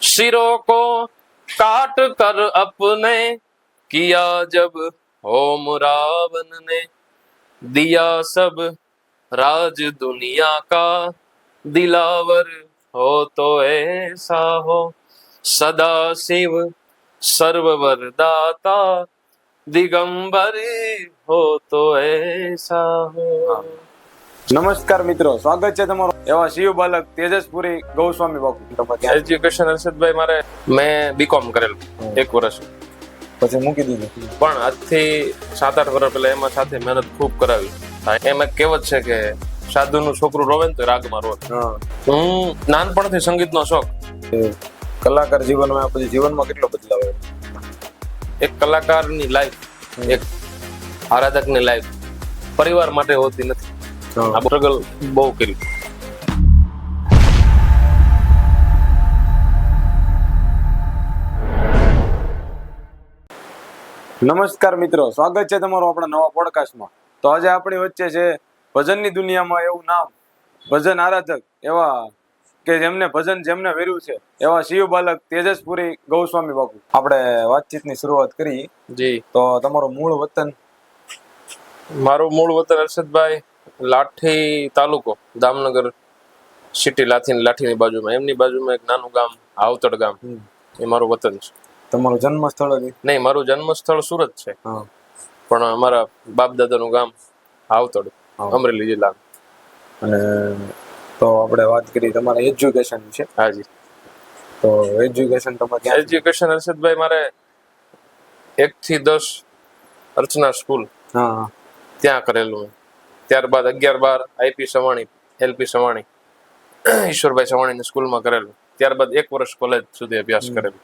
सिरों को काट कर अपने किया जब होम रावण ने दिया सब राज दुनिया का दिलावर हो तो ऐसा हो सदा शिव सर्ववरदाता दिगंबर हो तो ऐसा हो. નમસ્કાર મિત્રો, સ્વાગત છે તમારું એવા શિવ બાલક તેજસપુરી ગૌસ્વામી બાપુ. એજ્યુકેશન હર્ષદભાઈ મારે મેં બીકોમ કરેલું 1 વર્ષ, પછી મૂકી દીધું. પણ આજથી 7-8 વર્ષ પહેલા એમાં સાથે મહેનત ખૂબ કરાવી. એમાં કહેવત છે કે સાધુનું છોકરું રોવે ને તો રાગમાં રોવે. હું નાનપણથી સંગીતનો શોખ. કલાકાર જીવનમાં પછી જીવનમાં કેટલો બદલાવ આવ્યો? એક કલાકારની લાઈફ, એક આરાધકની લાઈફ પરિવાર માટે હોતી નથી. આ સ્ટ્રગલ બહુ કર્યું. નમસ્કાર મિત્રો, સ્વાગત છે તમારું આપણા નવા પોડકાસ્ટમાં. તો આજે આપણી વચ્ચે છે ભજનની દુનિયામાં એવું નામ, ભજન આરાધક એવા કે જેમને વેર્યું છે એવા શિવ બાલક તેજસપુરી ગૌસ્વામી બાપુ. આપણે વાતચીતની શરૂઆત કરી. જી. તો તમારું મૂળ વતન? મારું મૂળ વતન હર્ષદભાઈ લાઠી તાલુકો, દામનગર સિટી, લાઠીની બાજુમાં, એમની બાજુમાં એક નાનું ગામ આવતડ ગામ, એ મારું વતન છે. તમારું જન્મ સ્થળ? નહીં, મારું જન્મ સ્થળ સુરત છે, પણ અમારા બાપ દાદાનું ગામ આવતડ, અમરેલી જિલ્લા. અને તો આપણે વાત કરી તમારા એજ્યુકેશન છે. હાજી. તો એજ્યુકેશન તમારે? એજ્યુકેશન હર્ષદભાઈ મારે 1 થી 10 અર્ચના સ્કૂલ ત્યાં કરેલું. ત્યારબાદ 11-12 આઈપી સવાણી, એલપી સવાણી, ઈશ્વરભાઈ સવાણીની સ્કૂલમાં કરેલું. ત્યારબાદ 1 વર્ષ કોલેજ સુધી અભ્યાસ કરેલું.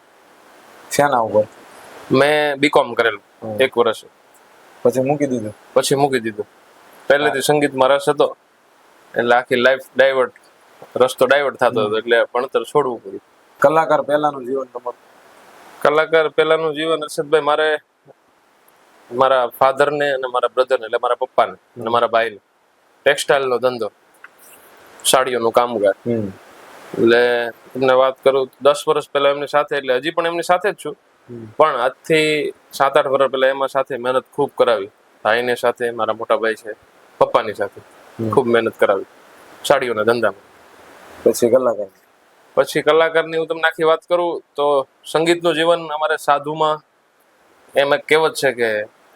શાના ઉપર? મેં બીકોમ કરેલું 1 વર્ષ. પછી મૂકી દીધું. પહેલેથી સંગીતમાં રસ હતો, એટલે આખી લાઈફ રસ્તો ડાયવર્ટ થતો હતો, એટલે ભણતર છોડવું પડ્યું. કલાકાર પહેલાનું જીવન તમારું? કલાકાર પહેલાનું જીવન હર્ષદભાઈ મારે મારા ફાધર ને અને મારા બ્રધર ને, એટલે મારા પપ્પાને અને મારા ભાઈને ટેક્સટાઇલ નો ધંધો, સાડીઓનું કામગાર. એટલે તમને વાત કરું 10 વર્ષ પહેલા એમની સાથે, એટલે હજી પણ એમની સાથે જ છું, પણ આજથી 7-8 વર્ષ પહેલા એમાં સાથે મહેનત ખૂબ કરાવી. ભાઈને સાથે, મારા મોટા ભાઈ છે, પપ્પાની સાથે ખૂબ મહેનત કરાવી સાડીઓના ધંધામાં. પછી કલાકારની હું તમને આખી વાત કરું તો સંગીતનું જીવન અમારે સાધુમાં, એમાં કહેવત છે કે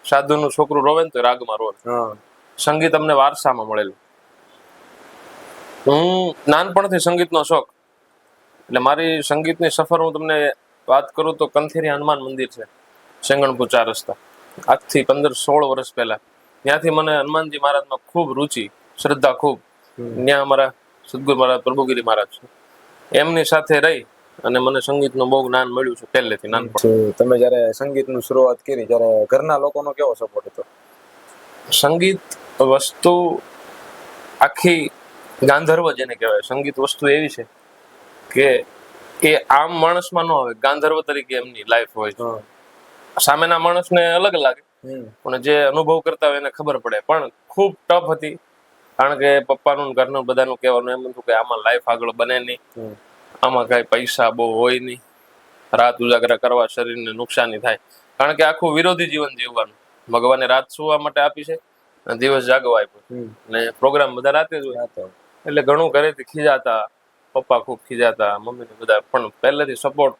સાધુનું છોકરું રોવે ને તો રાગમાં રોવે. સંગીત અમને વારસામાં મળેલું. હું નાનપણથી સંગીતનો શોખ, એટલે મારી સંગીતની સફર હું તમને વાત કરું તો કંથેરી હનુમાન મંદિર છે, સેંગણપુર 4 રસ્તા, આજથી 15-16 વર્ષ પહેલા. ત્યાંથી મને હનુમાનજી મહારાજમાં ખૂબ રુચિ, શ્રદ્ધા ખૂબ. ત્યાં અમારા સદગુરુ મહારાજ પ્રભુગીરી મહારાજ છે, એમની સાથે રહી અને મને સંગીતનું બહુ જ્ઞાન મળ્યું છે પહેલેથી નાનપણ. તમે જયારે સંગીતનું શરૂઆત કરી ત્યારે ઘરના લોકોનો કેવો સપોર્ટ હતો? સંગીત વસ્તુ આખી ગાંધર્વ જેને કહેવાય, સંગીત વસ્તુ એવી છે કે એ આમ માણસમાં ન આવે, ગાંધર્વ તરીકે એમની લાઈફ હોય. સામેના માણસને અલગ લાગે, પણ જે અનુભવ કરતા હોય એને ખબર પડે. પણ ખૂબ ટફ હતી, કારણ કે પપ્પાનું ઘરનું બધાનું કહેવાનું એમ હતું કે આમાં લાઈફ આગળ બને નહીં, આમાં કઈ પૈસા બહુ હોય નહીં, રાત ઉજાગરા કરવા શરીરને નુકસાની થાય. કારણ કે આખું વિરોધી જીવન જીવવાનું. ભગવાને રાત સુવા માટે આપી છે અને દિવસ જાગવા આપ્યો, ને પ્રોગ્રામ બધા રાતે જ હોય. એટલે ઘણું ઘરેથી ખીજાતા, પપ્પા ખૂબ ખીજાતા, મમ્મીને બધા. પણ પહેલેથી સપોર્ટ,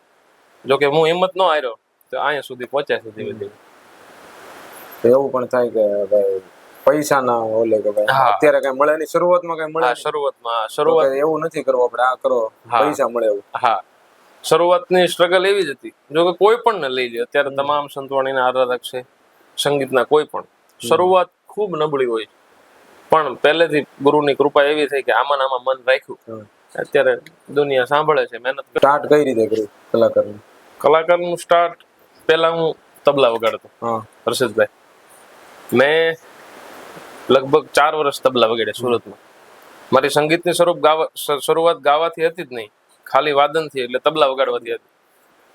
જોકે હું હિંમત ન હાર્યો તો અહીંયા સુધી પહોંચ્યા છે ધીમે ધીમે. એવું પણ થાય કે ભાઈ પૈસા ના ઓલે કે ભાઈ અત્યારે કઈ મળે નહીં, શરૂઆતમાં કઈ મળે? શરૂઆત એવું નથી કરવું આપણે, આ કરો પૈસા મળે એવું. હા, શરૂઆતની સ્ટ્રગલ એવી જ હતી. જો કે કોઈ પણ ને લઈ લે, અત્યારે તમામ સંતવાણીના આરાધક છે સંગીતના, કોઈ પણ શરૂઆત ખૂબ નબળી હોય, પણ પહેલેથી ગુરુની કૃપા એવી થઈ કે આમાં મન રાખ્યું, અત્યારે દુનિયા સાંભળે છે. મહેનત. સ્ટાર્ટ કઈ રીતે કર્યું કલાકારનું સ્ટાર્ટ? પહેલા હું તબલા વગાડતો હર્ષદભાઈ. મેં લગભગ 4 વર્ષ તબલા વગાડ્યા સુરતમાં. મારી સંગીતની શરૂઆત ગાવાથી હતી જ નહીં, ખાલી વાદનથી, એટલે તબલા વગાડવાથી હતી.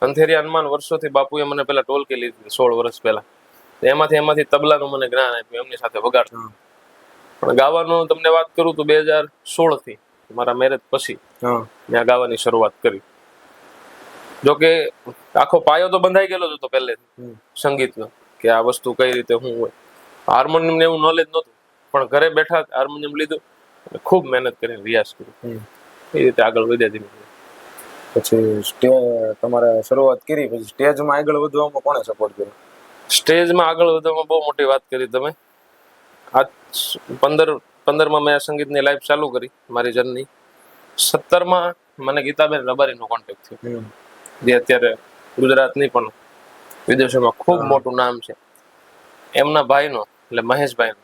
અંધેરી હનુમાન વર્ષોથી બાપુએ મને પેલા ટોલકી લીધી 16 વર્ષ પહેલા. એમાંથી તબલાનું મને જ્ઞાન આપ્યું, એમની સાથે વગાડતો. પણ ગાવાનું તમને વાત કરું તો 2016 થી મારા મેરેજ પછી ત્યાં ગાવાની શરૂઆત કરી. જોકે આખો પાયો તો બંધાઈ ગયેલો જ હતો પહેલેથી હમ. સંગીતનો, કે આ વસ્તુ કઈ રીતે શું હોય. હાર્મોનિયમ ને એવું નોલેજ નહોતું, પણ ઘરે બેઠા હાર્મોનિયમ લીધું અને ખૂબ મહેનત કરીને રિયાઝ કર્યો. હમ. એ રીતે આગળ વધ્યા ધીમે ધીમે. પછી તમારે શરૂઆત કરી, પછી સ્ટેજમાં આગળ વધવામાં કોણે સપોર્ટ કર્યો? સ્ટેજમાં આગળ વધવામાં બહુ મોટી વાત કરી તમે. આ 15માં મેં સંગીતની લાઈફ ચાલુ કરી, મારી જર્ની. 17માં મને ગીતાબેન રબારીનો કોન્ટેક્ટ થયો, જે અત્યારે ગુજરાતની પણ વિદેશોમાં ખૂબ મોટું નામ છે. એમના ભાઈનો, એટલે મહેશભાઈનો,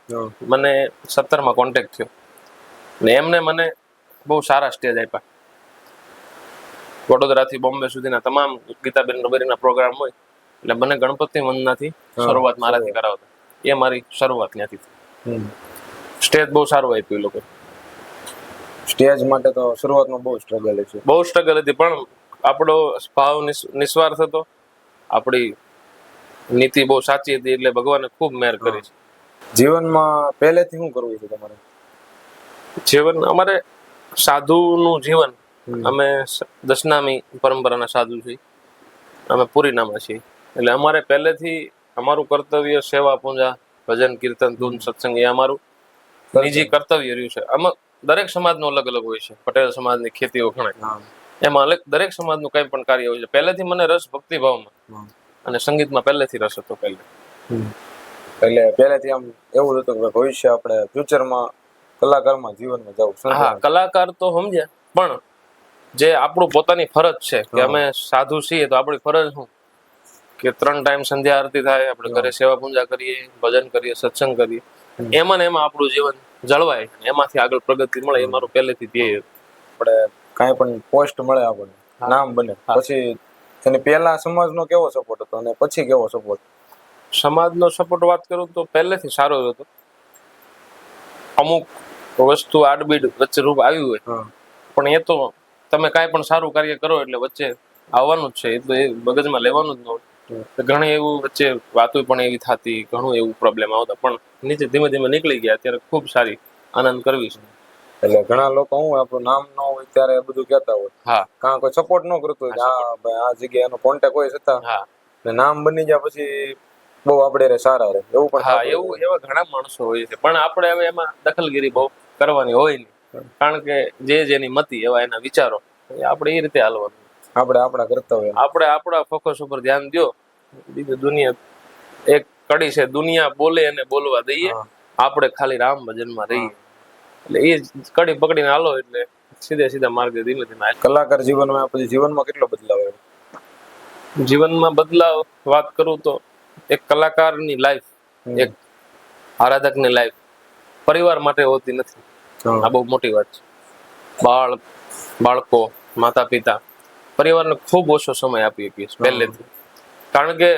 મને 17માં કોન્ટેક્ટ થયો ને એમને મને બહુ સારા સ્ટેજ આપ્યા. વડોદરાથી બોમ્બે સુધીના તમામ ગીતાબેન રબારીના પ્રોગ્રામ હોય એટલે મને ગણપતિ વંદનાથી શરૂઆત મારાથી કરાવતા. એ મારી શરૂઆત ત્યાંથી થઈ. સ્ટેજ બહુ સારું આપ્યું એ લોકો. સ્ટેજ માટે તો શરૂઆતમાં બહુ સ્ટ્રગલ છે. બહુ સ્ટ્રગલ હતી, પણ આપણો ભાવ નિસ્વાર્થ હતો, આપણી નીતિ બહુ સાચી હતી, એટલે ભગવાને ખૂબ મહેર કરી છે. જીવનમાં પહેલેથી શું કરવું છે તમારે? જીવન અમારે સાધુનું જીવન. અમે દશનામી પરંપરાના સાધુ છીએ, અમે પુરીનામાં છીએ. એટલે અમારે પહેલેથી અમારું કર્તવ્ય સેવા પૂજા, ભજન, કીર્તન, ધૂન, સત્સંગ એ અમારું નિજી કર્તવ્ય રહ્યું છે. આમાં દરેક સમાજનું અલગ અલગ હોય છે. પટેલ સમાજની ખેતીઓ ગણાય, એમાં દરેક સમાજનું કંઈ પણ કાર્ય હોય છે. પહેલેથી મને રસ ભક્તિભાવમાં અને સંગીતમાં પહેલેથી રસ હતો. એટલે પહેલેથી આમ એવું હતું કે ભવિષ્ય આપણે ફ્યુચરમાં કલાકારમાં જીવનમાં જવું. હા, કલાકાર તો સમજ્યા, પણ જે આપણું પોતાની ફરજ છે કે અમે સાધુ છીએ તો આપણી ફરજ શું કે 3 ટાઈમ સંધ્યા આરતી થાય, આપણે ઘરે સેવા પૂજા કરીએ, ભજન કરીએ, સત્સંગ કરીએ, એમાં ને એમાં આપણું જીવન જળવાય, એમાંથી આગળ પ્રગતિ મળે, એ મારું પહેલેથી ધ્યેય. આપણે કાંઈ પણ પોસ્ટ મળે, આપણને નામ બને, પછી એની પહેલા સમાજનો કેવો સપોર્ટ હતો અને પછી કેવો સપોર્ટ? સમાજનો સપોર્ટ વાત કરું તો પહેલેથી સારો જ હતો. અમુક વસ્તુ આડબીડ વચ્ચે રૂપ આવ્યું હોય, પણ એ તો તમે કાંઈ પણ સારું કાર્ય કરો એટલે વચ્ચે આવવાનું જ છે. એ તો એ મગજમાં લેવાનું જ ન હોય. ઘણી એવું વચ્ચે વાતો પણ એવી થતી, ઘણું એવું પ્રોબ્લેમ આવતા, પણ નીચે ધીમે ધીમે નીકળી ગયા. અત્યારે ખૂબ સારી આનંદ કરવી છે. એટલે ઘણા લોકો હું આપણું નામ ન હોય ત્યારે બધું કહેતા હોય, હા, કારણ કોઈ સપોર્ટ ન કરતો હોય, હા ભાઈ આ જગ્યાએ એનો કોન્ટેક્ટ હોય છતાં હા, ને નામ બની જાય પછી બહુ આપણે સારા રહે એવું પણ. હા, એવા ઘણા માણસો હોય છે, પણ આપણે હવે એમાં દખલગીરી બહુ કરવાની હોય નહીં, કારણ કે જે જેની મતિ એવા એના વિચારો, આપણે એ રીતે હાલવાનું. આપણે આપણા કર્તવ્ય, આપણે આપણા ફોકસ ઉપર ધ્યાન દો. બીજું દુનિયા એક કડી છે, દુનિયા બોલે અને બોલવા દઈએ, આપણે ખાલી રામ ભજનમાં રહીએ. એટલે એ કડી પકડીને હાલો એટલે સીધા માર્ગે ધીમે ધીમે. કલાકાર જીવનમાં પછી જીવનમાં કેટલો બદલાવ આવ્યો? જીવનમાં બદલાવ વાત કરું તો એક કલાકારની લાઈફ, એક આરાધકની લાઈફ પરિવાર માટે હોતી નથી. આ બહુ મોટી વાત છે. બાળકો, માતા પિતા, પરિવારને ખૂબ ઓછો સમય આપી શકીએ પહેલેથી, કારણ કે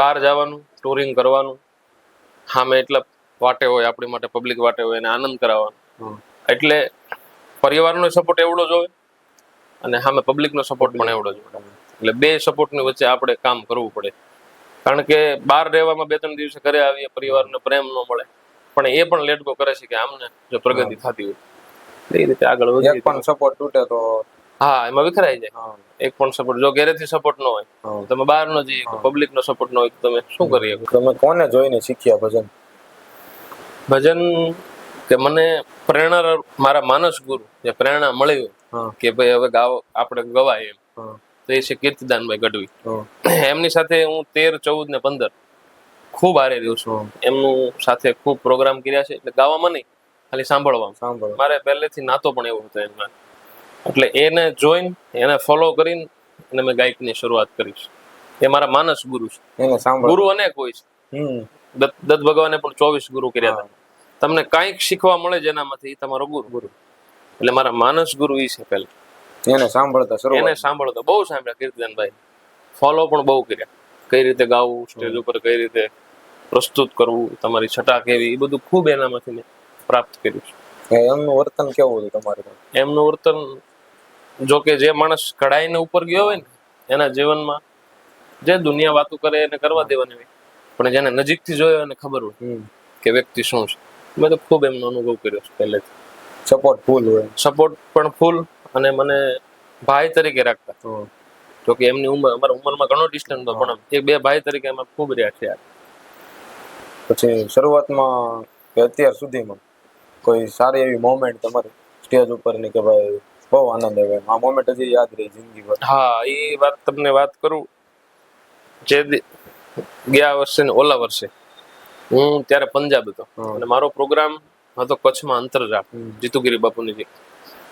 બહાર જવાનું, ટુરિંગ કરવાનું, સામે એટલા વાટે હોય આપણી માટે, પબ્લિક વાટે હોય, એને આનંદ કરાવવાનો. એટલે પરિવારનો સપોર્ટ એવડો જ હોય અને સામે પબ્લિકનો સપોર્ટ પણ એવડો જ હોય. એટલે બે સપોર્ટની વચ્ચે આપણે કામ કરવું પડે, કારણ કે બહાર રહેવામાં 2-3 દિવસે ઘરે આવીએ, પરિવારનો પ્રેમ ન મળે, પણ એ પણ લેટ ગો કરે છે કે આમને જો પ્રગતિ થતી હોય એ રીતે આગળ વધીએ. એક પણ સપોર્ટ તૂટે તો હા, એમાં વિખરાઈ જાય. એક પણ સપોર્ટ, જો ઘરેથી સપોર્ટ ન હોય, તમે બહાર ન જઈએ, પબ્લિક નો સપોર્ટ ન હોય, તમે શું કરી શકો? તમે કોને જોઈને શીખ્યા ભજન? ભજન કે મને પ્રેરણા મારા માનસ ગુરુ જે પ્રેરણા મળી કે ભાઈ હવે ગાવ આપણે ગવાય એમ, તો એ છે કીર્તિદાનભાઈ ગઢવી. એમની સાથે હું 13, 14 ને 15 ખૂબ હારે રહ્યો છું. એમનું સાથે ખૂબ પ્રોગ્રામ કર્યા છે. એટલે ગાવામાં નહીં, ખાલી સાંભળવામાં. મારે પહેલેથી નાતો પણ એવો હતો એમના. એટલે એને જોઈને, એને ફોલો કરીને અને મેં ગાયકની શરૂઆત કરી છે. એ મારા માનસ ગુરુ છે. ગુરુ અનેક હોય છે. દત્ત ભગવાને પણ 24 ગુરુ કર્યા હતા. તમને કાંઈક શીખવા મળે જેનામાંથી એ તમારો ગુરુ. એટલે મારા માનસ ગુરુ એ છે પહેલા. એને સાંભળતો બહુ સાંભળ્યા કીર્તિદાનભાઈ. ફોલો પણ બહુ કર્યા. કઈ રીતે ગાવું, સ્ટેજ ઉપર કઈ રીતે પ્રસ્તુત કરવું, તમારી છટા કેવી, એ બધું ખૂબ એનામાંથી મેં પ્રાપ્ત કર્યું છે. એમનું વર્તન કેવું હતું તમારું? એમનું વર્તન, જો કે જે માણસ કઢાઈને ઉપર ગયો હોય ને, એના જીવનમાં જે દુનિયા વાતો કરે એને કરવા દેવાની હોય, પણ જેને નજીકથી જોયો એને ખબર હોય કે વ્યક્તિ શું છે. મેં તો ખૂબ એમનો અનુભવ કર્યો છે પહેલેથી. સપોર્ટ ફૂલ હોય, સપોર્ટ પણ ફૂલ, અને મને ભાઈ તરીકે રાખતા. તો કે એમની ઉંમર અમારા ઉંમરમાં ઘણો ડિસ્ટન્સ હતો, પણ એક બે ભાઈ તરીકે અમે ખૂબ રહ્યા છે યાર. પછી શરૂઆતમાં કે અત્યાર સુધીમાં કોઈ સારી એવી મોમેન્ટ તમારી સ્ટેજ ઉપરની કે ભાઈ બહુ આનંદ આવે આ મોમેન્ટ હજી યાદ રહી જિંદગીભર? હા, એ તમને વાત કરું, જે ગયા વર્ષે ને ઓલા વર્ષે હું ત્યારે પંજાબ હતો અને મારો પ્રોગ્રામ હતો કચ્છમાં અંતરજાળ, જીતુગીરી બાપુની જગ્યા,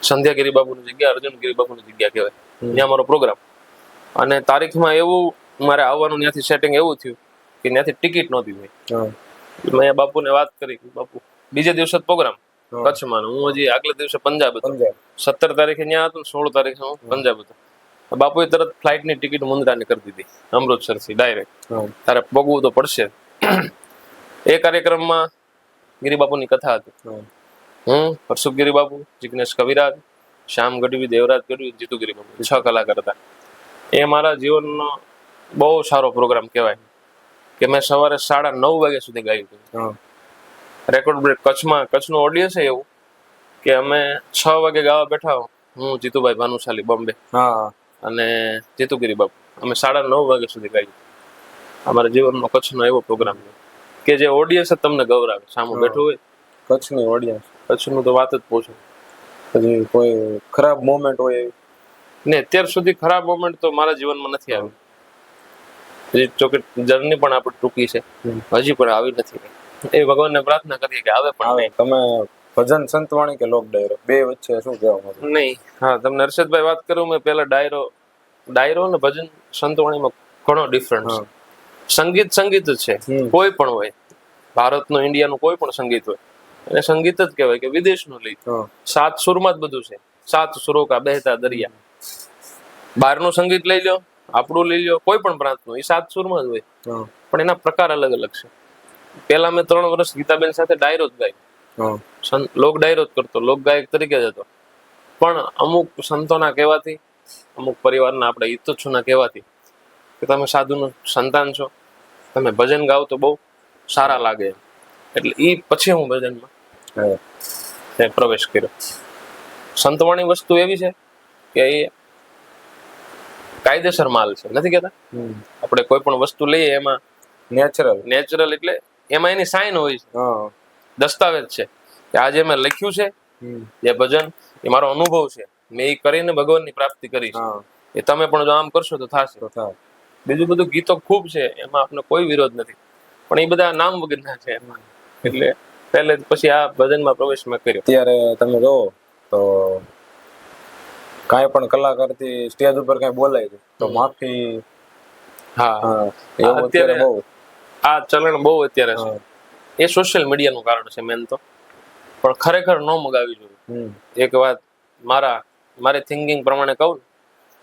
સંધ્યાગીરી બાપુની જગ્યા, અર્જુનગીરી બાપુની જગ્યા કહેવાય, ત્યાં મારો પ્રોગ્રામ. અને તારીખમાં એવું મારે આવવાનું ત્યાંથી સેટિંગ એવું થયું કે ત્યાંથી ટિકિટ નહોતી ભાઈ. મેં બાપુને વાત કરી, બાપુ બીજે દિવસે પ્રોગ્રામ કચ્છમાં, હું હજી આગલે દિવસે પંજાબ હતો, 17 તારીખે ત્યાં હતો, 16 તારીખે હું પંજાબ હતો. બાપુએ તરત ફ્લાઇટની ટિકિટ મુંદ્રાની કરી દીધી, અમૃતસરથી ડાયરેક્ટ, તારે પગવું તો પડશે. એ કાર્યક્રમમાં ગિરિબાપુની કથા હતી. હું, હર્ષુખ ગિરિબાપુ, જિગ્નેશ કવિરાજ, શ્યામ ગઢવી, દેવરાજ ગઢવી, જીતુ ગિરિબાપુ, 6 કલાકાર હતા. એ મારા જીવનનો બહુ સારો પ્રોગ્રામ કહેવાય કે મેં સવારે 9:30 વાગ્યા સુધી ગાયું હતું. Record break. કચ્છનું ઓડિયન્સ છે એવું કે અમે 6 વાગે ગાવા બેઠા, હું જીતુભાઈ ભાનુશાલી બોમ્બે અને જીતુગીરી બાપુ, અમે 9:30 વાગ્યા સુધી ગાયું. અમારા જીવનનો કચ્છનો એવો પ્રોગ્રામ કે જે ઓડિયન્સ જ તમને ગૌરાવે, સામું બેઠું હોય. કચ્છની ઓડિયન્સ, કચ્છનું તો વાત જ પૂછો. પછી કોઈ ખરાબ મોમેન્ટ હોય એવી? ને અત્યાર સુધી ખરાબ મોમેન્ટ તો મારા જીવનમાં નથી આવી. હજી જોકે જર્ની પણ આપણી ટૂંકી છે, હજી પણ આવી નથી. એ ભગવાનને પ્રાર્થના કરીએ કે આવે પણ નહીં. તમે ભજન સંતવાણી કે લોક ડાયરો બે વચ્ચે શું કહેવા માંગો? નહીં, હા, તમને હર્ષદભાઈ વાત કરું, મેં પહેલા ડાયરો ને ભજન સંતવાણીમાં ઘણો ડિફરન્સ. સંગીત જ છે, કોઈ પણ હોય, ભારતનું, ઇન્ડિયાનું કોઈ પણ સંગીત હોય, એને સંગીત જ કહેવાય. કે વિદેશનું લઈ, 7 સુરમાં જ બધું છે, 7 સુરો કા બહેતા દરિયા. બહારનું સંગીત લઈ લો, આપણું લઈ લો, કોઈ પણ પ્રાંતનું, એ 7 સુરમાં જ હોય, પણ એના પ્રકાર અલગ અલગ છે. પેલા મેં 3 વર્ષ ગીતાબેન સાથે ડાયરો જ ગાયો, લોક ડાયરો જ કરતો, લોક ગાયક તરીકે જ હતો. પણ અમુક સંતોના કહેવાથી, અમુક પરિવારના આપણે હિતોચ્છુના કહેવાથી કે તમે સાધુનું સંતાન છો, તમે ભજન ગાઓ તો બહુ સારા લાગે, એટલે એ પછી હું ભજનમાં પ્રવેશ કર્યો. સંતવાણી વસ્તુ એવી છે કે એ કાયદેસર માલ છે, નથી કહેતા? આપણે કોઈ પણ વસ્તુ લઈએ એમાં નેચરલ એટલે એમાં એની સાઇન હોય છે, દસ્તાવેજ છે કે આજે મેં લખ્યું છે એ ભજન, એ મારો અનુભવ છે, મેં એ કરીને ભગવાનની પ્રાપ્તિ કરી છે. એ તમે પણ જો આમ કરશો તો થશે. બીજું બધું ગીતો ખૂબ છે, એમાં આપણે કોઈ વિરોધ નથી, પણ એ બધા નામ વગરના છે એમાં. એટલે પહેલે પછી આ ભજનમાં પ્રવેશ મેં કર્યો. અત્યારે તમે જો તો કાંઈ પણ કલાકારથી સ્ટેજ ઉપર કાંઈ બોલાય છે તો માફી, એવું અત્યારે બહુ આ ચલણ બહુ અત્યારે છે. એ સોશિયલ મીડિયાનું કારણ છે મેન તો, પણ ખરેખર ન મગાવી જોઈએ. એક વાત મારી થિંકિંગ પ્રમાણે કહું,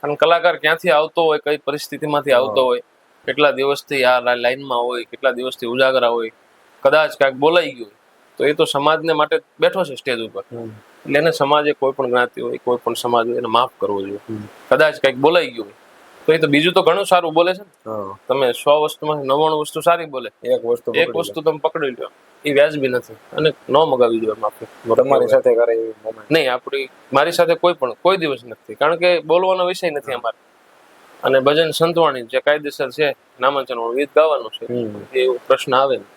અને કલાકાર ક્યાંથી આવતો હોય, કઈ પરિસ્થિતિમાંથી આવતો હોય, કેટલા દિવસથી આ લાઈનમાં હોય, કેટલા દિવસથી ઉજાગરા હોય, કદાચ કાંઈક બોલાઈ ગયું તો એ તો સમાજને માટે બેઠો છે સ્ટેજ ઉપર, એટલે એને સમાજે કોઈ પણ જ્ઞાતિ હોય, કોઈ પણ સમાજ હોય, એને માફ કરવો જોઈએ. કદાચ કંઈક બોલાઈ ગયું તો એ તો બીજું તો ઘણું સારું બોલે છે ને. તમે 100 વસ્તુમાંથી 99 વસ્તુ સારી બોલે, એક વસ્તુ તમે પકડી લો, એ વ્યાજબી નથી અને ન મગાવી જોઈએ માફી. તમારી સાથે કરે નહીં, મારી સાથે કોઈ દિવસ નથી, કારણ કે બોલવાનો વિષય નથી અમારે. અને ભજન સંતવાણી જે કાયદેસર છે, નામાંચન ગીત ગાવાનું છે, એ પ્રશ્ન આવે ને.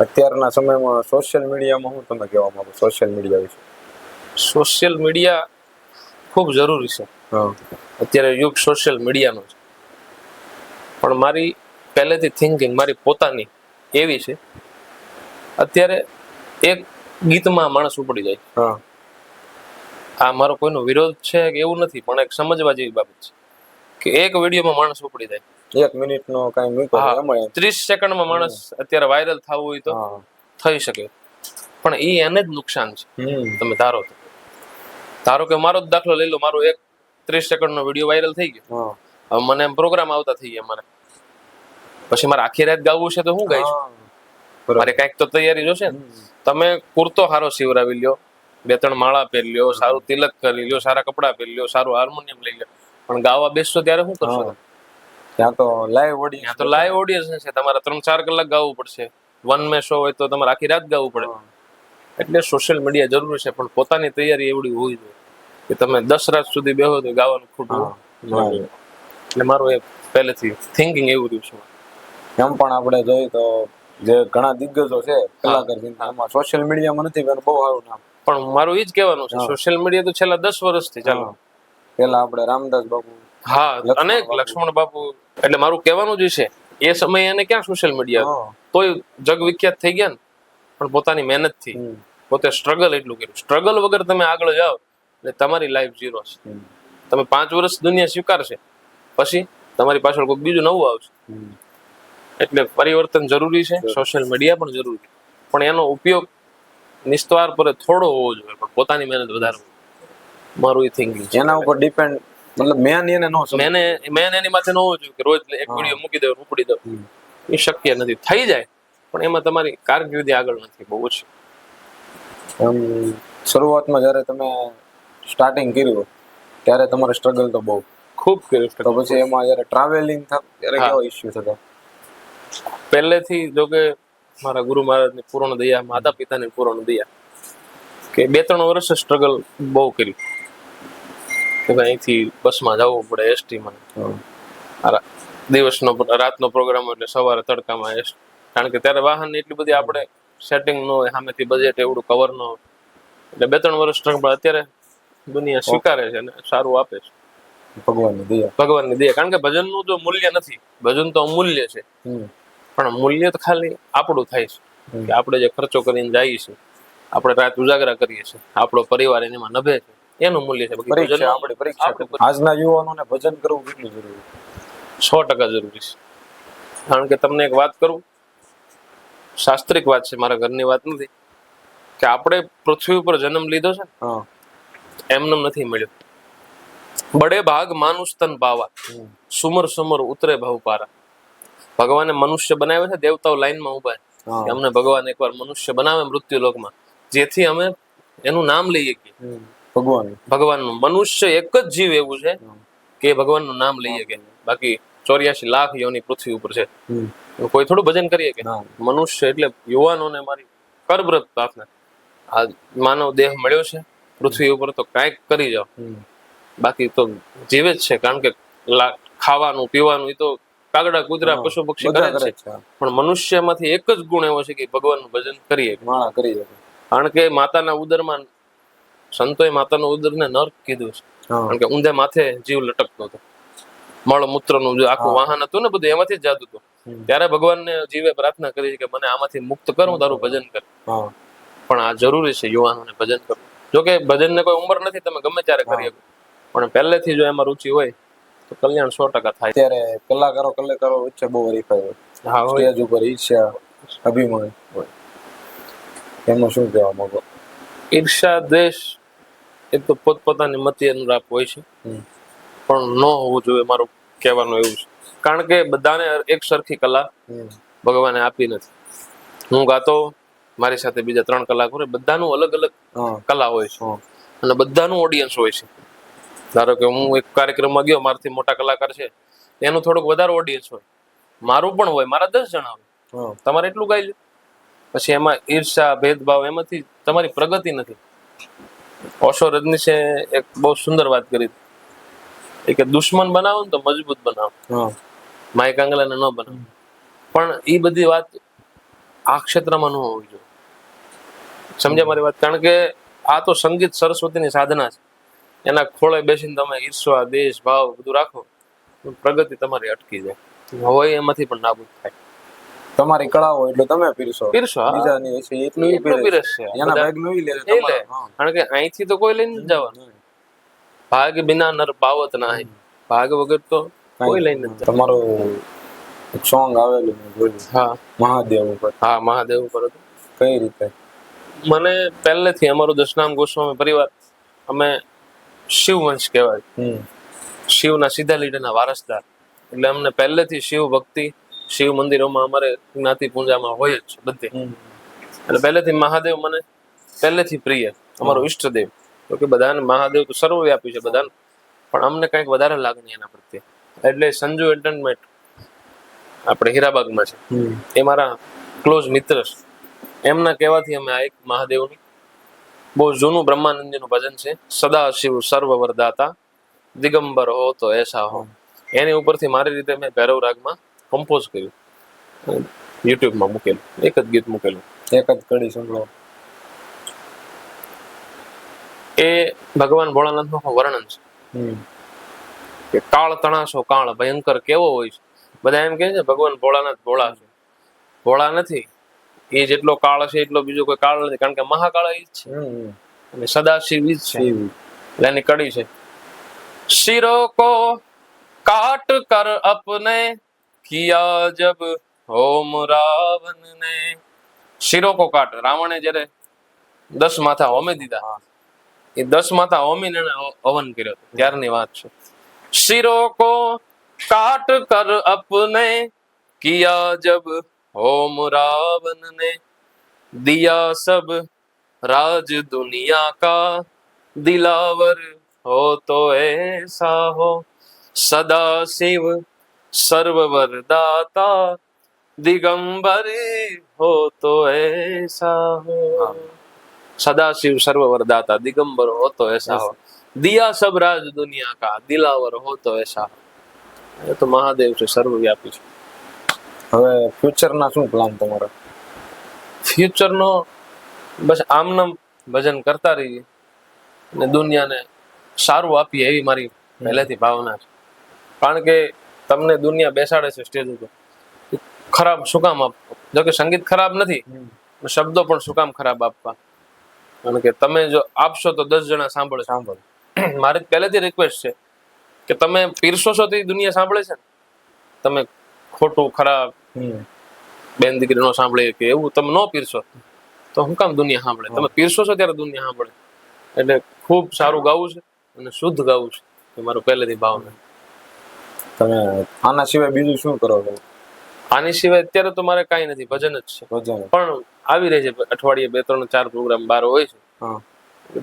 અત્યારના સમયમાં સોશિયલ મીડિયામાં હું તમે કહેવા માંગો સોશિયલ મીડિયા વિશે? સોશિયલ મીડિયા ખૂબ જરૂરી છે. અત્યારે યુગ સોશિયલ મીડિયાનો છે, પણ મારી પહેલેથી થિંકિંગ મારી પોતાની એવી છે, અત્યારે એક ગીતમાં માણસ ઉપડી જાય. આ મારો કોઈનો વિરોધ છે કે એવું નથી, પણ એક સમજવા જેવી બાબત છે કે એક વિડીયોમાં માણસ ઉપડી જાય. 1 મિનિટનો કાંઈ મૂકો, 30 સેકન્ડમાં માણસ અત્યારે વાયરલ થવું હોય તો થઈ શકે, પણ એને જ નુકસાન છે. તમે ધારો કે મારો જ દાખલો લઈ લો, મારો એક 30 સેકન્ડનો વિડીયો વાયરલ થઈ ગયો, હવે મને એમ પ્રોગ્રામ આવતા થઈ ગયા, પછી મારે આખી રાત ગાવું છે તો હું ગાઈશું? મારે કાંઈક તો તૈયારી જોશે ને. તમે કુર્તો સારો સીવરાવી લ્યો, 2-3 માળા પહેરી લ્યો, સારું તિલક કરી લ્યો, સારા કપડાં પહેરી લ્યો, સારું હાર્મોનિયમ લઈ લ્યો, પણ ગાવા બેસશો ત્યારે શું કરશો? ત્યાં તો લાઈવ ઓડિયન્સ છે, તમારે 3-4 કલાક ગાવું પડશે. 1 મેં શો હોય તો તમારે આખી રાત ગાવું પડે. એટલે સોશિયલ મીડિયા જરૂરી છે, પણ પોતાની તૈયારી એવડી હોવી જોઈએ કે તમે 10 રાત સુધી બેહો તો ગાવાનું ખોટું એટલે મારું એ પહેલેથી થિંકિંગ એવું રહ્યું છે. એમ પણ આપણે જોઈએ તો જે ઘણા દિગ્ગજો છે કલાકાર એમાં સોશિયલ મીડિયામાં નથી પણ બહુ સારું નામ. પણ મારું એ જ કહેવાનું છે, સોશિયલ મીડિયા તો છેલ્લા 10 વર્ષથી ચાલો. પેલા આપણે રામદાસ બાપુ, અને લક્ષ્મણ બાપુ, એટલે મારું કહેવાનું જ છે એ સમયે એને ક્યાં સોશિયલ મીડિયા તોય જગ વિખ્યાત થઈ ગયા ને, પણ પોતાની મહેનતથી પોતે સ્ટ્રગલ એટલું કર્યું. સ્ટ્રગલ વગર તમે આગળ જાઓ એટલે તમારી લાઈફ ઝીરો છે. તમે 5 વર્ષ દુનિયા સ્વીકારશે પછી તમારી પાછળ કોઈ બીજું નવું આવશે. એટલે પરિવર્તન જરૂરી છે, સોશિયલ મીડિયા પણ જરૂરી, પણ એનો ઉપયોગ નિસ્વાર્થ પર થોડો હોવો જોઈએ, પણ પોતાની મહેનત વધારે. મારું એ થિંકિંગ છે. એના ઉપર ડિપેન્ડ, મતલબ મેન એને નો મેન એની માથે ન હોવું જોઈએ કે રોજ એક વિડીયો મૂકી દો ઉપડી દો. એ શક્ય નથી. થઈ જાય પણ એમાં તમારી કારકિર્દી આગળ નથી, બહુ ઓછી. શરૂઆતમાં જ્યારે તમે સ્ટાર્ટિંગ કર્યું ત્યારે તમારે સ્ટ્રગલ તો બહુ ખૂબ કર્યું. તો પછી એમાં જ્યારે ટ્રાવેલિંગ થાય ત્યારે કેવો ઇશ્યુ થતો? પહેલેથી જો કે મારા ગુરુ મહારાજની પૂર્ણ દયા, માતા પિતાની પૂર્ણ દયા, કે 2-3 વર્ષ સ્ટ્રગલ બહુ કર્યું કે ભાઈ અહીંથી બસમાં જવું પડે, એસટીમાં. દિવસનો રાતનો પ્રોગ્રામ એટલે સવારે તડકામાં કારણ કે ત્યારે વાહનની એટલી બધી આપણે સેટિંગ ન હોય, સામેથી બજેટ એવડું કવર ન હોય. એટલે 2-3 વર્ષ સ્ટ્રગલ અત્યારે દુનિયા સ્વીકારે છે અને સારું આપે છે. ભગવાનની દયા. ભગવાનની દયા. કારણ કે ભજનનું તો મૂલ્ય નથી, ભજન તો અમૂલ્ય છે, પણ મૂલ્ય તો ખાલી આપણું થાય છે કે આપણે જે ખર્ચો કરીને જઈએ છીએ, આપણે રાત ઉજાગરા કરીએ છીએ, આપણો પરિવાર એમાં નભે છે, એનું મૂલ્ય છે. આજના યુવાનોને ભજન કરવું કેટલું જરૂરી? 100% જરૂરી છે. કારણ કે તમને એક વાત કરું, શાસ્ત્રિક વાત છે, મારા ઘરની વાત નથી, કે આપણે પૃથ્વી ઉપર જન્મ લીધો છે એમને નથી મળ્યો. બડે ભાગ માનુષ તન પાવા, સુમર સુમર ઉતરે ભવ પારા. ભગવાને મનુષ્ય બનાવ્યો છે, દેવતાઓ લાઈનમાં ઉભા છે. અમને ભગવાન એકવાર મનુષ્ય બનાવે મૃત્યુ લોકમાં, જેથી અમે એનું નામ લઈએ કે ભગવાનનું. મનુષ્ય એક જ જીવ એવું છે કે ભગવાનનું નામ લઈએ કે, બાકી 84 લાખ યોની પૃથ્વી ઉપર છે. કોઈ થોડું ભજન કરીએ કે? મનુષ્ય એટલે યુવાનોને મારી કરબ્રત પ્રાર્થના, આ માનવ દેહ મળ્યો છે પૃથ્વી ઉપર તો કાંઈક કરી જાઓ. બાકી તો જીવે જ છે. કારણ કે ખાવાનું પીવાનું એ તો કાગડા કૂતરા પશુ પક્ષી કરે છે, પણ મનુષ્યમાંથી એક જ ગુણ એવો છે કે ભગવાનનું ભજન કરીએ. કારણ કે માતાના ઉદરમાં, સંતોએ માતાના ઉદરને નર્ક કીધું છે. કારણ કે ઊંધે માથે જીવ લટકતો હતો, મળમૂત્રનું જે આખું વાહન હતું ને બધું એમાંથી જ જતું હતું. ત્યારે ભગવાનને જીવે પ્રાર્થના કરી કે મને આમાંથી મુક્ત કર, હું તારું ભજન કર. પણ આ જરૂરી છે યુવાનોને ભજન કરવું. જોકે ભજનને કોઈ ઉંમર નથી, તમે ગમે ત્યારે કરી શકો, પણ પહેલેથી જો એમાં રુચિ હોય તો કલ્યાણ 100% થાય. ત્યારે કલાકારો વચ્ચે બહુ હરીફાઈ હોય, સ્ટેજ ઉપર ઈર્ષ્યા, અભિમાન હોય, એમાં શું કહેવા માંગો? ઈર્ષા, દ્વેષ એ તો પોતપોતાની મતિ અનુરાપ હોય છે, પણ ન હોવું જોઈએ, મારું કહેવાનું એવું છે. કારણ કે બધાને એક સરખી કલા ભગવાને આપી નથી. હું ગાતો, મારી સાથે બીજા 3 કલાકારો, બધાનું અલગ અલગ કલા હોય છે અને બધાનું ઓડિયન્સ હોય છે. ધારો કે હું એક કાર્યક્રમમાં ગયો, મારાથી મોટા કલાકાર છે, એનું થોડુંક વધારે ઓડિયન્સ હોય, મારું પણ હોય, મારા 10 જણા હોય, તમારે એટલું ગાઈ લો. પછી એમાં ઈર્ષા, ભેદભાવ, એમાંથી તમારી પ્રગતિ નથી. ઓશો રજનીશે એક બહુ સુંદર વાત કરી કે દુશ્મન બનાવો ને તો મજબૂત બનાવો, માઇક આંગલાને ન બનાવો. પણ એ બધી વાત આ ક્ષેત્રમાં ન હોવી જોઈએ. સમજ્યા મારી વાત? કારણ કે આ તો સંગીત સરસ્વતીની સાધના છે. એના ખોળે બેસીને તમે ઈર્ષા, દેશ, ભાવ બધું રાખો, પ્રગતિ તમારી અટકી જાય, હોય એમાંથી પણ નાબૂદ થાય. તમારી કળા હોય એટલે તમે પીરસો, બીજાની હશે એટલું પીરસશે, એના ભાગનું ઈ લે. કારણ કે અહીંથી તો કોઈ લઈને જ જવાનું. ભાગ બિના નર પાવત નાહી, ભાગ વગર તો કોઈ લઈને જ. તમારું એક સોંગ આવેલું મેં જોયું, મહાદેવ ઉપર. મહાદેવ ઉપર હતું. કઈ રીતે? મને પહેલેથી અમારું દશનામ ગોસ્વામી પરિવાર, અમે શિવવંશ કહેવાય, શિવના સીધા લીટીના વારસદાર. એટલે અમને પહેલેથી શિવ ભક્તિ, શિવ મંદિરોમાં અમારે જ્ઞાતિ પૂજામાં હોય જ બધે. એટલે પહેલેથી મહાદેવ મને પહેલેથી પ્રિય, અમારો ઈષ્ટદેવ. તો કે બધાને મહાદેવ તો સર્વવ્યાપી છે બધાને, પણ અમને કંઈક વધારે લાગણી એના પ્રત્યે. એટલે સંજુ એન્ટરટેનમેન્ટ આપણે હીરાબાગમાં છે, એ મારા ક્લોઝ મિત્ર છે. એમના કહેવાથી અમે આ એક મહાદેવનું બહુ જૂનું બ્રહ્માનંદજીનું ભજન છે, સદા શિવ સર્વ વરદાતા, દિગંબર હો તો એસા હો. એની ઉપરથી મારી રીતે મેં ભૈરવ રાગમાં કમ્પોઝ કર્યું, યુટ્યુબમાં મૂકેલું, એક જ ગીત મૂકેલું. એક જ કડી સંભળાવો. એ ભગવાન ભોળાનાથનું વર્ણન છે કે કાળ તણાશો કાળ ભયંકર કેવો હોય છે. બધા એમ કહે છે ભગવાન ભોળાનાથ ભોળા છે. ભોળા નથી. એ જેટલો કાળ છે એટલો બીજો કોઈ કાળ નથી, કારણ કે મહાકાળ ઈ જ છે અને સદાશિવ ઈ જ છે. એટલે એની કડી છે, શિરો કો કાટ કર અપને કિયા જબ હોમ રાવણ ને. શિરો કો કાટ, રાવણે જયારે 10 માથા હોમી દીધા, એ 10 માથા હોમીને એને હવન કર્યો ત્યારની વાત છે. શિરો કો કાટ કર અપને કિયા જબ હોમ રાવણ ને, દિયા સબ રાજ દુનિયા કા દિલાવર હો તો ऐसा हो, સદા શિવ સર્વવર દાતા દિગંબર હો તો ऐसा हो. સદાશિવ સર્વવર દાતા દિગંબર હો તો ऐसा हो, દિયા સબ રાજ દુનિયા કા દિલાવર હો તો ऐसा हो. એ તો મહાદેવ છે, સર્વવ્યાપી છે. હવે ફ્યુચરના શું પ્લાન તમારા? ફ્યુચરનો બસ આમનામ ભજન કરતા રહીએ અને દુનિયાને સારું આપીએ એવી મારી પહેલેથી ભાવના છે. કારણ કે તમને દુનિયા બેસાડે છે સ્ટેજ ઉપર, ખરાબ શું કામ આપવો? જો કે સંગીત ખરાબ નથી, શબ્દો પણ શું કામ ખરાબ આપવા? કારણ કે તમે જો આપશો તો 10 જણા સાંભળે. મારી પહેલેથી રિક્વેસ્ટ છે કે તમે પીરસો છો તો દુનિયા સાંભળે છે ને. તમે ખોટું ખરાબ બેન દીકરી નો સાંભળે કે એવું તમે ન પીરસો તો શું કામ દુનિયા સાંભળે? તમે પીરસો છો ત્યારે દુનિયા સાંભળે. એટલે ખૂબ સારું ગાવું છે અને શુદ્ધ ગાવું છે, એ મારું પહેલેથી ભાવના. તમે આના સિવાય બીજું શું કરો છો? આની સિવાય અત્યારે તો મારે કાંઈ નથી, ભજન જ છે. પણ આવી રહે છે અઠવાડિયે 2, 3, 4 પ્રોગ્રામ બહાર હોય છે.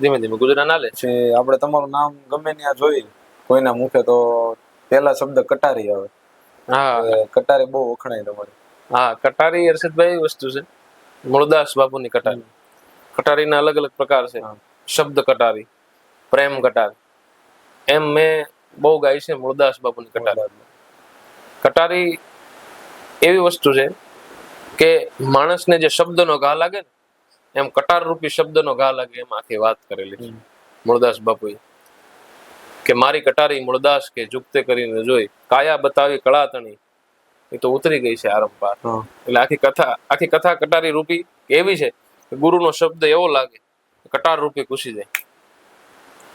ધીમે ધીમે ગુજરાન હાલે છે. આપણે તમારું નામ ગમે ત્યાં જોઈ કોઈના મુખે તો પહેલા શબ્દ કટારી આવે. હા, કટારી બહુ વખણાય તમારી. હા, કટારી હર્ષદભાઈ વસ્તુ છે, મૂળદાસ બાપુની કટારી. કટારીના અલગ અલગ પ્રકાર છે. શબ્દ કટારી, પ્રેમ કટારી, એમ મેં બહુ ગાઈ છે મૂળદાસ બાપુની કટારી. કટારી એવી વસ્તુ છે કે માણસને જે શબ્દનો ઘા લાગે ને, એમ કટાર રૂપી શબ્દનો ઘા લાગે, એમ આખી વાત કરેલી છે મૂળદાસ બાપુએ. કે મારી કટારી મૂળદાસ કે જુગતે કરીને જોઈ, કાયા બતાવી કળાતણી, એ તો ઉતરી ગઈ છે આરંપાર. એટલે આખી કથા કટારી રૂપી એવી છે કે ગુરુનો શબ્દ એવો લાગે કટાર રૂપી ઘૂસી જાય.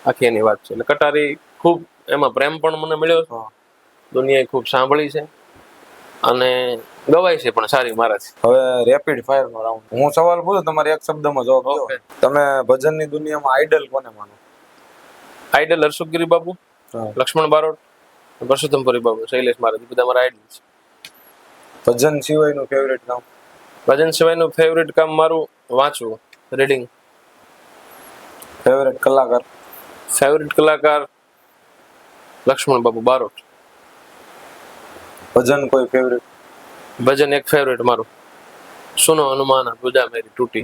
આખી એની વાત છે. એટલે કટારી ખૂબ, એમાં પ્રેમ પણ મને મળ્યો, દુનિયાએ ખૂબ સાંભળી છે અને ગવાય છે પણ સારી મારાથી. હવે રેપિડ ફાયર નો રાઉન્ડ. હું સવાલ પૂછું, તમારે એક શબ્દમાં જવાબ દો. તમે ભજનની દુનિયામાં આઈડલ કોને માનો? આઈડલ હર્ષુગીરી બાપુ, લક્ષ્મણ બારોટ, પરસોત્તમપુરી બાપુ, શૈલેષ મહારાજ, બધા મારા આઈડલ છે. ભજન સિવાયનું ફેવરેટ કામ? ભજન સિવાયનું ફેવરેટ કામ મારું વાંચવું, રીડિંગ. ફેવરેટ કલાકાર? ફેવરેટ કલાકાર લક્ષ્મણ બાપુ બારોટ. ભજન કોઈ ફેવરેટ? ભજન એક ફેવરેટ મારું, સુનો હનુમાન ગુજા મેરી તૂટી.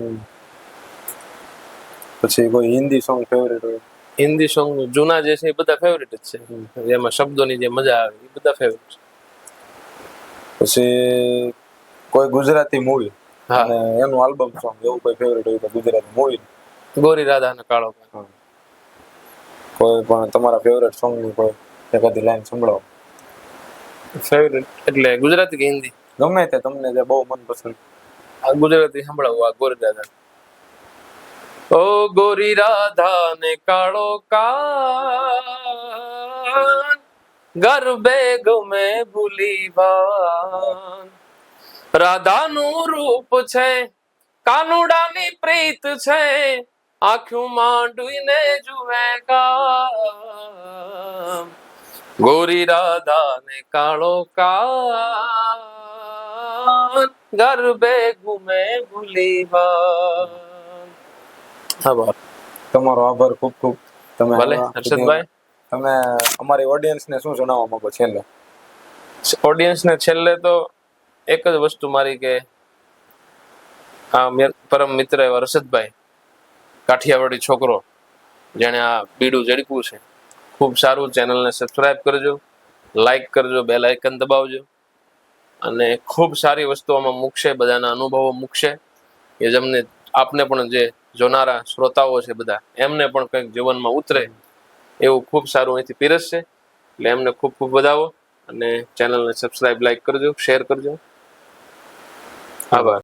પછી કોઈ હિન્દી સોંગ ફેવરેટ હોય? હિન્દી સોંગ જૂના જે છે એ બધા ફેવરેટ જ છે, એમાં શબ્દોની જે મજા આવે એ બધા ફેવરેટ છે. પછી કોઈ ગુજરાતી મૂવી અને એનું આલ્બમ સોંગ એવું કોઈ ફેવરેટ હોય તો ગુજરાતી મૂવી? ગોરી રાધા અને કાળો પાન. કોઈ પણ તમારા ફેવરેટ સોંગ ની કોઈ એકાદી લાઈન સંભળાવો. ફેવરેટ એટલે ગુજરાતી કે હિન્દી? ગમે તે તમને જે બહુ મનપસંદ. આ ગુજરાતી સંભળાવું, આ ગોરી રાધા. ઓ ગોરી રાધા ને કાળો કાન, ગરબે ગમે ભૂલી ભાન. રાધાનું રૂપ છે, કાનુડાની પ્રીત છે, આંખું માંડીને જુએ કામ. ગોરી રાધા ને કાળો કાન, ગરબે ઘૂમે ભૂલી ભાન. આભાર. તમારો આભાર ખૂબ ખૂબ. તમે ભલે હર્ષદભાઈ. તમે અમારી ઓડિયન્સ ને શું જણાવવા માંગો છેલ્લે? ઓડિયન્સ ને છેલ્લે તો એક જ વસ્તુ મારી કે આ પરમ મિત્ર એવા હર્ષદભાઈ, કાઠિયાવાડી છોકરો, જેને આ બીડું ઝડપ્યું છે, ખૂબ સારું. ચેનલને સબસ્ક્રાઇબ કરજો, લાઈક કરજો, બેલ આઇકન દબાવજો અને ખૂબ સારી વસ્તુઓમાં મૂકશે, બધાના અનુભવો મૂકશે કે જેમને આપને પણ જે જોનારા શ્રોતાઓ છે બધા એમને પણ કંઈક જીવનમાં ઉતરે એવું ખૂબ સારું અહીંથી પીરસશે. એટલે એમને ખૂબ ખૂબ વધાવો અને ચેનલને સબસ્ક્રાઇબ, લાઈક કરજો, શેર કરજો. આભાર.